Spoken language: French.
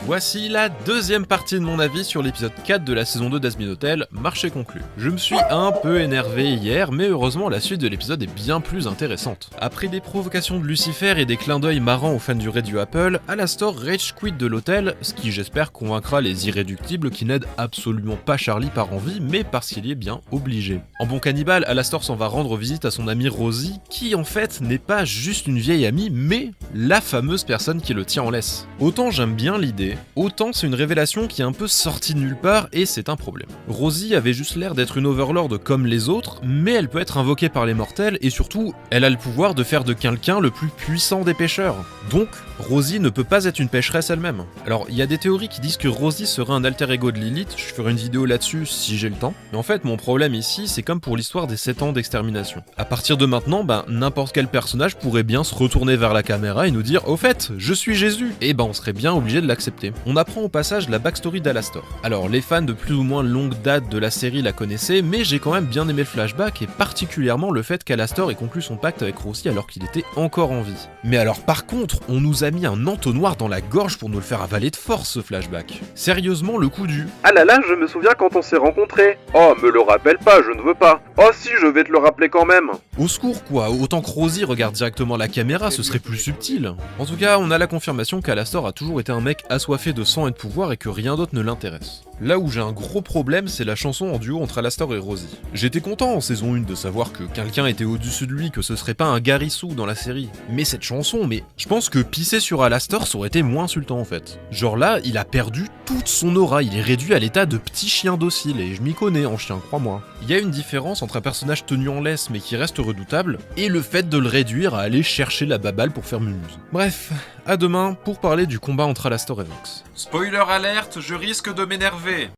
Voici la deuxième partie de mon avis sur l'épisode 4 de la saison 2 d'Azmin Hotel, marché conclu. Je me suis un peu énervé hier, mais heureusement la suite de l'épisode est bien plus intéressante. Après des provocations de Lucifer et des clins d'œil marrants aux fans du Radio Apple, Alastor rage quit de l'hôtel, ce qui j'espère convaincra les irréductibles qui n'aident absolument pas Charlie par envie, mais parce qu'il y est bien obligé. En bon cannibale, Alastor s'en va rendre visite à son amie Rosie, qui en fait n'est pas juste une vieille amie, mais la fameuse personne qui le tient en laisse. Autant j'aime bien l'idée, autant c'est une révélation qui est un peu sortie de nulle part et c'est un problème. Rosie avait juste l'air d'être une overlord comme les autres, mais elle peut être invoquée par les mortels et surtout, elle a le pouvoir de faire de quelqu'un le plus puissant des pêcheurs. Donc, Rosie ne peut pas être une pêcheresse elle-même. Alors, il y a des théories qui disent que Rosie serait un alter ego de Lilith, je ferai une vidéo là-dessus si j'ai le temps. Mais en fait, mon problème ici, c'est comme pour l'histoire des 7 ans d'extermination. À partir de maintenant, n'importe quel personnage pourrait bien se retourner vers la caméra et nous dire « Au fait, je suis Jésus !» Et on serait bien obligé de l'accepter. On apprend au passage la backstory d'Alastor. Alors, les fans de plus ou moins longue date de la série la connaissaient, mais j'ai quand même bien aimé le flashback et particulièrement le fait qu'Alastor ait conclu son pacte avec Rosie alors qu'il était encore en vie. Mais alors par contre, on nous a mis un entonnoir dans la gorge pour nous le faire avaler de force ce flashback. Sérieusement, le coup du « Ah là là, je me souviens quand on s'est rencontrés. Oh, me le rappelle pas, je ne veux pas. Oh si, je vais te le rappeler quand même. » Au secours quoi, autant que Rosie regarde directement la caméra, ce serait plus subtil. En tout cas, on a la confirmation qu'Alastor a toujours été un mec assoiffé de sang et de pouvoir et que rien d'autre ne l'intéresse. Là où j'ai un gros problème, c'est la chanson en duo entre Alastor et Rosie. J'étais content en saison 1 de savoir que quelqu'un était au-dessus de lui, que ce serait pas un Garissou dans la série. Mais cette chanson, je pense que pisser sur Alastor ça aurait été moins insultant en fait. Genre là, il a perdu toute son aura, il est réduit à l'état de petit chien docile, et je m'y connais en chien, crois-moi. Il y a une différence entre un personnage tenu en laisse mais qui reste redoutable, et le fait de le réduire à aller chercher la baballe pour faire mumuse. Bref, à demain pour parler du combat entre Alastor et Vox. Spoiler alerte, je risque de m'énerver.